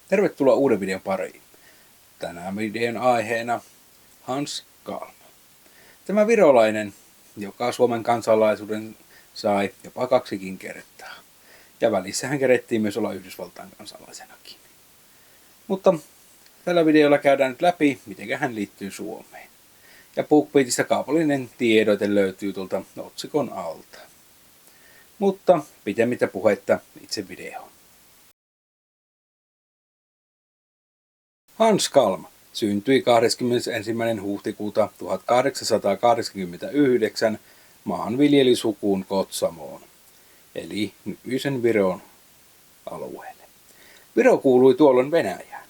Tervetuloa uuden videon pariin. Tänään videon aiheena Hans Kalm. Tämä virolainen, joka Suomen kansalaisuuden sai jopa 2 kertaa. Ja välissä hän kerettiin myös olla Yhdysvaltain kansalaisenakin. Mutta tällä videolla käydään nyt läpi, miten hän liittyy Suomeen. Ja BookBeatista kaupallinen tiedote löytyy tuolta otsikon alta. Mutta pitemmittä puhetta itse videoon. Hans Kalm syntyi 21. huhtikuuta 1889 maanviljelysukuun Kotsamoon, eli nykyisen Viron alueelle. Viro kuului tuolloin Venäjään.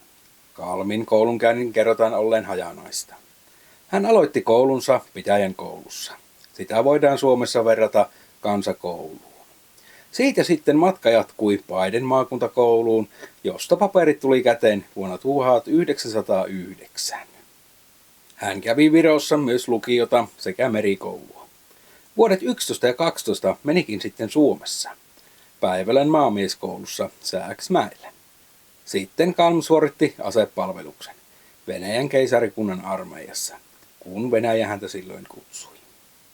Kalmin koulunkäynnin kerrotaan olleen hajanaista. Hän aloitti koulunsa Pitäjän koulussa. Sitä voidaan Suomessa verrata kansakouluun. Siitä sitten matka jatkui Paiden maakuntakouluun, josta paperit tuli käteen vuonna 1909. Hän kävi Virossa myös lukiota sekä merikoulua. Vuodet 11 ja 12 menikin sitten Suomessa, Päivälän maamieskoulussa Sääksmäellä. Sitten Kalm suoritti asepalveluksen Venäjän keisarikunnan armeijassa, kun Venäjä häntä silloin kutsui.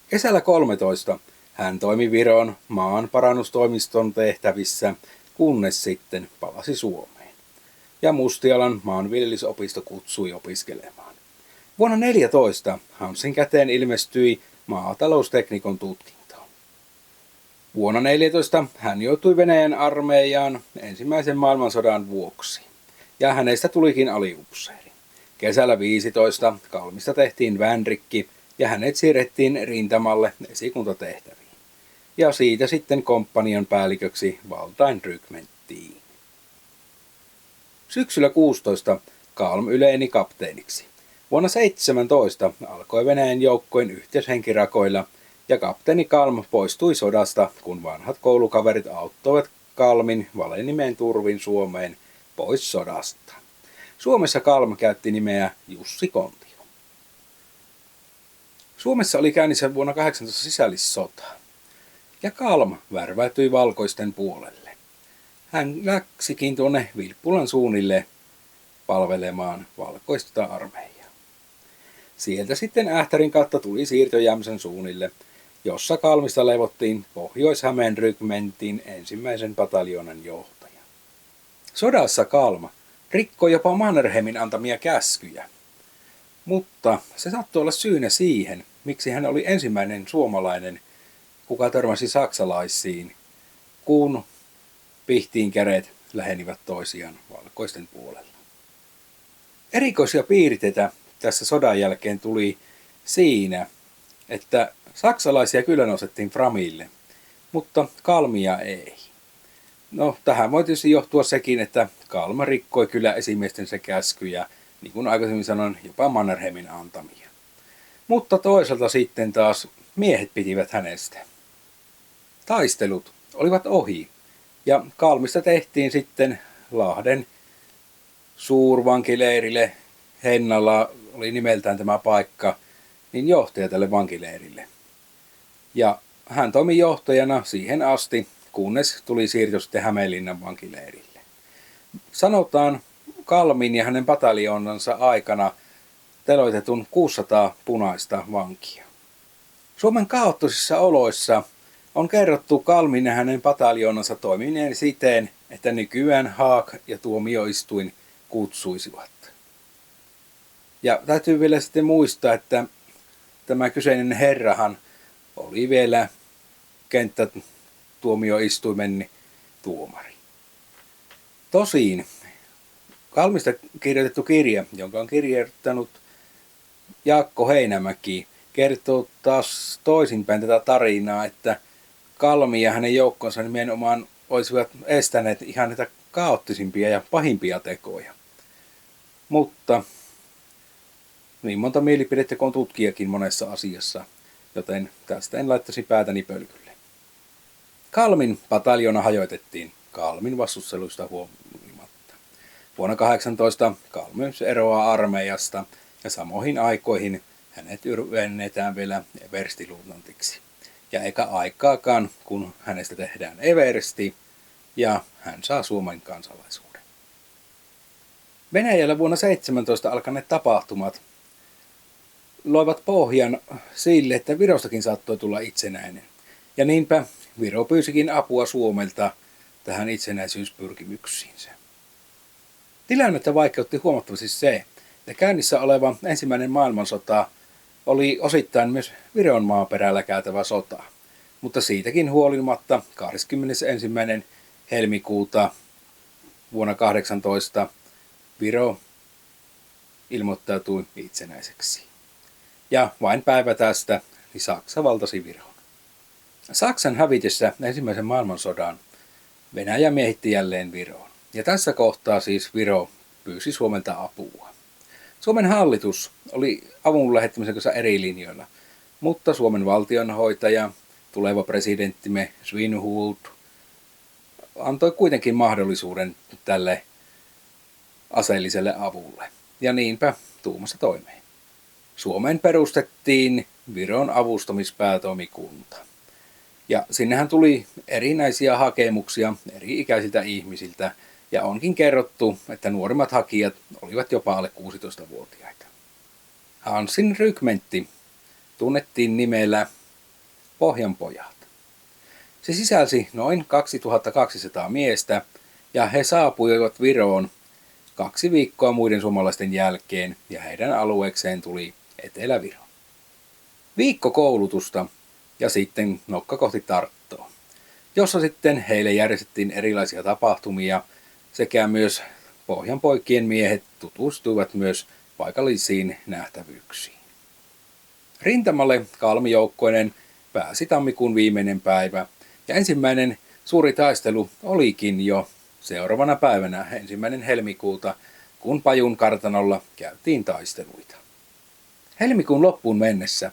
Kesällä 13 hän toimi Viron maan parannustoimiston tehtävissä, kunnes sitten palasi Suomeen. Ja Mustialan maanviljelysopisto kutsui opiskelemaan. Vuonna 14 Hansin käteen ilmestyi maatalousteknikon tutkintoon. Vuonna 14 hän joutui Venäjän armeijaan ensimmäisen maailmansodan vuoksi, ja hänestä tulikin aliupseeri. Kesällä 15 Kalmista tehtiin vänrikki, ja hänet siirrettiin rintamalle esikuntatehtäviin. Ja siitä sitten komppanian päälliköksi Valtain rykmenttiin. Syksyllä 16 Kalm yleni kapteeniksi. Vuonna 17 alkoi Venäjän joukkojen yhteishenkirakoilla, ja kapteeni Kalm poistui sodasta, kun vanhat koulukaverit auttoivat Kalmin valenimeen turvin Suomeen pois sodasta. Suomessa Kalm käytti nimeä Jussi Kontio. Suomessa oli käynnissä vuonna 18 sisällissota, ja Kalm värväytyi valkoisten puolelle. Hän läksikin tuonne Vilppulan suunnille palvelemaan valkoista armeijaa. Sieltä sitten Ähtärin kautta tuli siirto Jämsän suunnille, jossa Kalmista leivottiin Pohjois-Hämeen rykmentin 1. pataljoonan johtaja. Sodassa Kalm rikkoi jopa Mannerheimin antamia käskyjä, mutta se saattoi olla syynä siihen, miksi hän oli ensimmäinen suomalainen, kuka törmäsi saksalaisiin, kun pihtiinkäret lähenivät toisiaan valkoisten puolella. Erikoisia piirteitä tässä sodan jälkeen tuli siinä, että saksalaisia kyllä nostettiin framille, mutta Kalmia ei. No, tähän voi tietysti johtua sekin, että Kalm rikkoi kyllä esimiestensä käskyjä, niin kuin aikaisemmin sanoin, jopa Mannerheimin antamia. Mutta toisaalta sitten taas miehet pitivät hänestä. Taistelut olivat ohi, ja Kalmista tehtiin sitten Lahden suurvankileirille, Hennalla oli nimeltään tämä paikka, niin johtaja tälle vankileirille. Ja hän toimi johtajana siihen asti, kunnes tuli siirto sitten Hämeenlinnan vankileirille. Sanotaan Kalmin ja hänen pataljoonansa aikana teloitetun 600 punaista vankia. Suomen kaoottisissa oloissa on kerrottu Kalmin ja hänen pataljoonansa toimineen siten, että nykyään Haag ja tuomioistuin kutsuisivat. Ja täytyy vielä sitten muistaa, että tämä kyseinen herrahan oli vielä kenttätuomioistuimen tuomari. Tosin Kalmista kirjoitettu kirja, jonka on kirjoittanut Jaakko Heinämäki, kertoo taas toisinpäin tätä tarinaa, että Kalmi ja hänen joukkonsa nimenomaan olisivat estäneet ihan näitä kaoottisimpia ja pahimpia tekoja. Mutta niin monta mielipidettä kuin on tutkijakin monessa asiassa, joten tästä en laittaisi päätäni pölkylle. Kalmin pataljona hajoitettiin Kalmin vastusteluista huolimatta. Vuonna 18 Kalm eroaa armeijasta, ja samoihin aikoihin hänet yrvennetään vielä everstiluutnantiksi. Ja eikä aikaakaan, kun hänestä tehdään eversti, ja hän saa Suomen kansalaisuuden. Venäjällä vuonna 17 alkaneet tapahtumat loivat pohjan sille, että Virostakin saattoi tulla itsenäinen. Ja niinpä Viro pyysikin apua Suomelta tähän itsenäisyyspyrkimyksiinsä. Tilannetta vaikeutti huomattavasti se, että käynnissä oleva ensimmäinen maailmansota oli osittain myös Viron maaperällä käytävä sota, mutta siitäkin huolimatta 21. helmikuuta vuonna 18 Viro ilmoittautui itsenäiseksi. Ja vain päivä tästä niin Saksa valtasi Viron. Saksan hävitessä ensimmäisen maailmansodan Venäjä miehitti jälleen Viroon. Ja tässä kohtaa siis Viro pyysi Suomelta apua. Suomen hallitus oli avun lähettämisen kanssa eri linjoilla, mutta Suomen valtionhoitaja, tuleva presidenttimme Svinhufvud, antoi kuitenkin mahdollisuuden tälle aseelliselle avulle. Ja niinpä tuumasta toimeen. Suomeen perustettiin Viron avustamispäätoimikunta. Ja sinnehän tuli erinäisiä hakemuksia eri ikäisiltä ihmisiltä, ja onkin kerrottu, että nuorimmat hakijat olivat jopa alle 16-vuotiaita. Hansin rykmentti tunnettiin nimellä Pohjanpojat. Se sisälsi noin 2200 miestä, ja he saapuivat Viroon 2 viikkoa muiden suomalaisten jälkeen, ja heidän alueekseen tuli Etelä-Viro. Viikko koulutusta ja sitten nokka kohti Tarttoa, jossa sitten heille järjestettiin erilaisia tapahtumia, sekä myös Pohjanpoikien miehet tutustuivat myös paikallisiin nähtävyyksiin. Rintamalle Kalmijoukkoinen pääsi tammikuun viimeinen päivä, ja ensimmäinen suuri taistelu olikin jo seuraavana päivänä 1. helmikuuta, kun Pajun kartanolla käytiin taisteluita. Helmikuun loppuun mennessä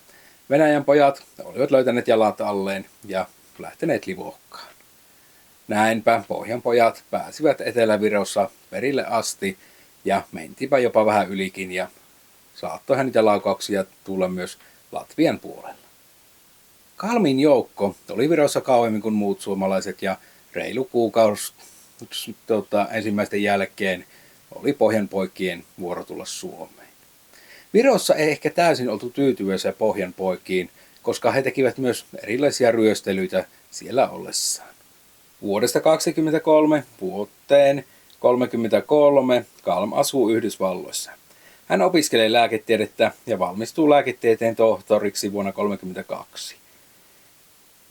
Venäjän pojat olivat löytäneet jalat alleen ja lähteneet Livohkaan. Näinpä Pohjanpojat pääsivät Etelä-Virossa perille asti ja mentipä jopa vähän ylikin, ja saattoihan niitä laukauksia tulla myös Latvian puolella. Kalmin joukko oli Virossa kauemmin kuin muut suomalaiset, ja reilu kuukausi ensimmäisten jälkeen oli Pohjanpoikien vuoro tulla Suomeen. Virossa ei ehkä täysin oltu tyytyväisiä Pohjanpoikiin, koska he tekivät myös erilaisia ryöstelyitä siellä ollessaan. Vuodesta 1923 vuoteen 1933 Kalm asuu Yhdysvalloissa. Hän opiskelee lääketiedettä ja valmistuu lääketieteen tohtoriksi vuonna 1932.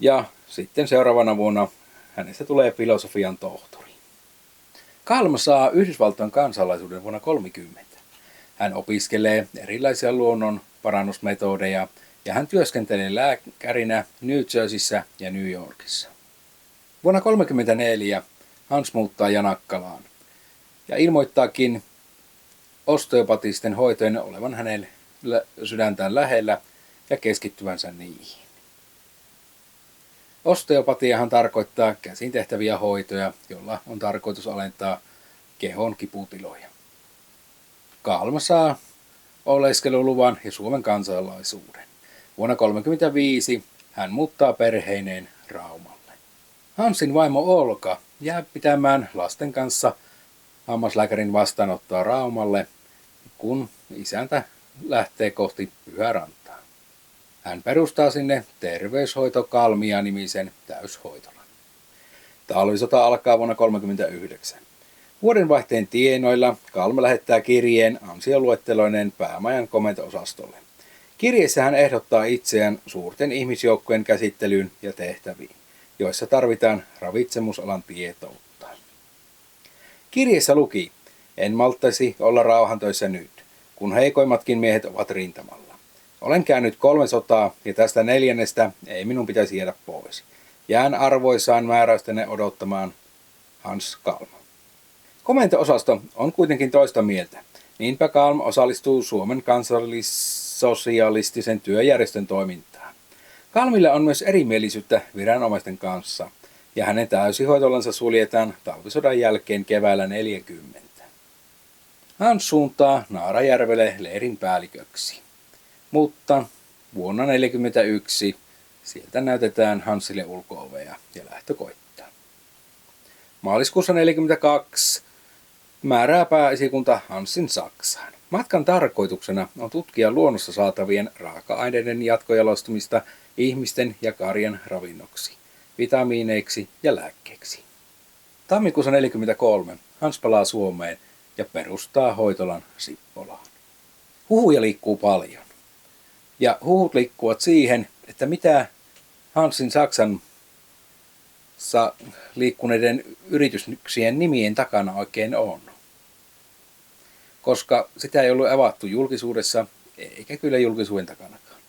Ja sitten seuraavana vuonna hänestä tulee filosofian tohtori. Kalm saa Yhdysvaltain kansalaisuuden vuonna 1930. Hän opiskelee erilaisia luonnon parannusmetodeja ja hän työskentelee lääkärinä New Jerseyssä ja New Yorkissa. Vuonna 1934 Hans muuttaa Janakkalaan ja ilmoittaakin osteopatisten hoitojen olevan hänen sydäntään lähellä ja keskittyvänsä niihin. Osteopatiahan tarkoittaa käsin tehtäviä hoitoja, jolla on tarkoitus alentaa kehon kiputiloja. Kalm saa oleskeluluvan ja Suomen kansalaisuuden. Vuonna 1935 hän muuttaa perheineen Raumalle. Hansin vaimo Olka jää pitämään lasten kanssa hammaslääkärin vastaanottoa Raumalle, kun isäntä lähtee kohti Pyhärantaa. Hän perustaa sinne Terveyshoito Kalmia-nimisen täyshoitolan. Talvisota alkaa vuonna 1939. Vuodenvaihteen tienoilla Kalm lähettää kirjeen ansioluetteloineen päämajan komento-osastolle. Kirjeessä hän ehdottaa itseään suurten ihmisjoukkojen käsittelyyn ja tehtäviin, joissa tarvitaan ravitsemusalan tietoutta. Kirjeessä luki: en malttaisi olla rauhantöissä nyt, kun heikoimmatkin miehet ovat rintamalla. Olen käynyt 3 sotaa ja tästä 4. ei minun pitäisi jäädä pois. Jään arvoisaan määräystenne odottamaan. Hans Kalm. Komento-osasto on kuitenkin toista mieltä. Niinpä Kalm osallistuu Suomen kansallissosialistisen työjärjestön toimintaan. Kalmilla on myös erimielisyyttä viranomaisten kanssa, ja hänen täysihoitolansa suljetaan talvisodan jälkeen keväällä 1940. Hans suuntaa Naarajärvelle leirin päälliköksi. Mutta vuonna 1941 sieltä näytetään Hansille ulko-ovea ja lähtö koittaa. Maaliskuussa 1942 määrää pääesikunta Hansin Saksaan. Matkan tarkoituksena on tutkia luonnossa saatavien raaka-aineiden jatkojalostumista ihmisten ja karjan ravinnoksi, vitamiineiksi ja lääkkeiksi. Tammikuussa 1943 Hans palaa Suomeen ja perustaa hoitolan Sippolaan. Huhuja liikkuu paljon. Ja huhut liikkuvat siihen, että mitä Hansin Saksan liikkuneiden yrityksien nimien takana oikein on. Koska sitä ei ollut avattu julkisuudessa, eikä kyllä julkisuuden takanakaan.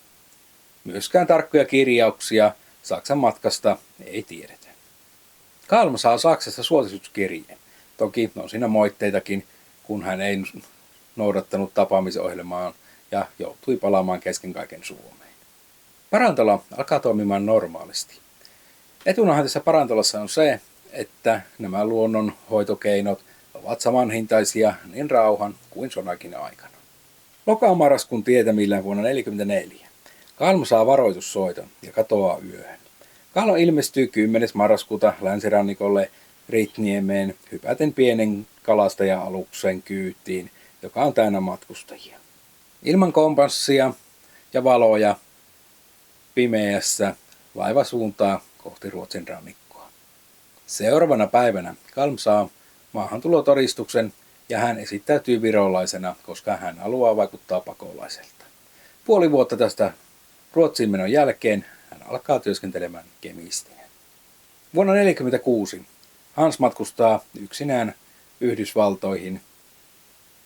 Myöskään tarkkoja kirjauksia Saksan matkasta ei tiedetä. Kalm saa Saksassa suosituskirjeen. Toki on siinä moitteitakin, kun hän ei noudattanut tapaamisohjelmaan ja joutui palaamaan kesken kaiken Suomeen. Parantola alkaa toimimaan normaalisti. Etunahan tässä parantolassa on se, että nämä luonnonhoitokeinot ovat samanhintaisia niin rauhan kuin sodakin aikana. Loka-marraskuun tietämillä vuonna 1944 Kalm saa varoitussoiton ja katoaa yöhön. Kalm ilmestyy 10. marraskuuta länsirannikolle Ritniemeen hypäten pienen kalastaja-aluksen kyytiin, joka on täynnä matkustajia. Ilman kompassia ja valoja pimeässä laiva suuntaa kohti Ruotsin rannikkoa. Seuraavana päivänä Kalm saa maahantulotodistuksen ja hän esittäytyy virolaisena, koska hän haluaa vaikuttaa pakolaiselta. Puoli vuotta tästä Ruotsiin menon jälkeen hän alkaa työskentelemään kemistinä. Vuonna 1946 Hans matkustaa yksinään Yhdysvaltoihin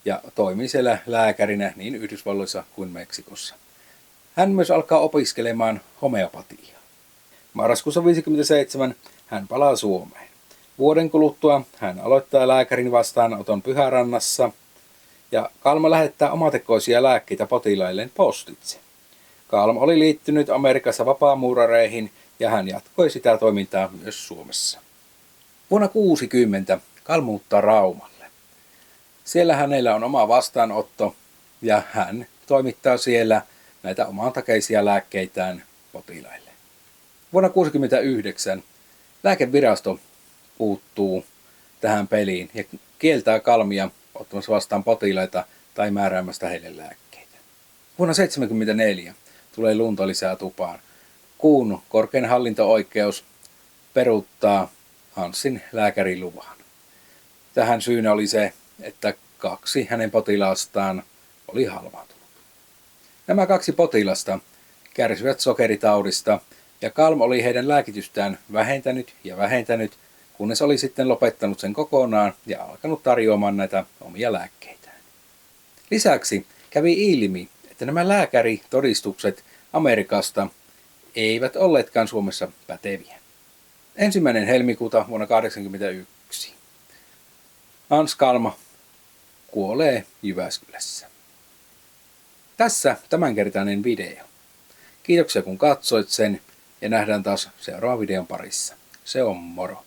ja toimii siellä lääkärinä niin Yhdysvalloissa kuin Meksikossa. Hän myös alkaa opiskelemaan homeopatiaa. Marraskuussa 1957 hän palaa Suomeen. Vuoden kuluttua hän aloittaa lääkärin vastaanoton Pyhärannassa ja Kalm lähettää omatekoisia lääkkeitä potilailleen postitse. Kalm oli liittynyt Amerikassa vapaamuurareihin ja hän jatkoi sitä toimintaa myös Suomessa. Vuonna 1960 Kalm muuttaa Raumalle. Siellä hänellä on oma vastaanotto ja hän toimittaa siellä näitä omantakeisia lääkkeitään potilaille. Vuonna 1969 lääkevirasto puuttuu tähän peliin ja kieltää Kalmia ottamassa vastaan potilaita tai määräämästä heille lääkkeitä. Vuonna 1974 tulee lunta lisää tupaan, kun korkein hallinto-oikeus peruuttaa Hansin lääkäriluvan. Tähän syynä oli se, että 2 hänen potilaastaan oli halvaantunut. Nämä 2 potilasta kärsivät sokeritaudista ja Kalm oli heidän lääkitystään vähentänyt, kunnes oli sitten lopettanut sen kokonaan ja alkanut tarjoamaan näitä omia lääkkeitään. Lisäksi kävi ilmi, että nämä lääkäritodistukset Amerikasta eivät olleetkaan Suomessa päteviä. 1. helmikuuta vuonna 1981 Hans Kalm kuolee Jyväskylässä. Tässä tämänkertainen video. Kiitoksia kun katsoit sen ja nähdään taas seuraavan videon parissa. Se on moro!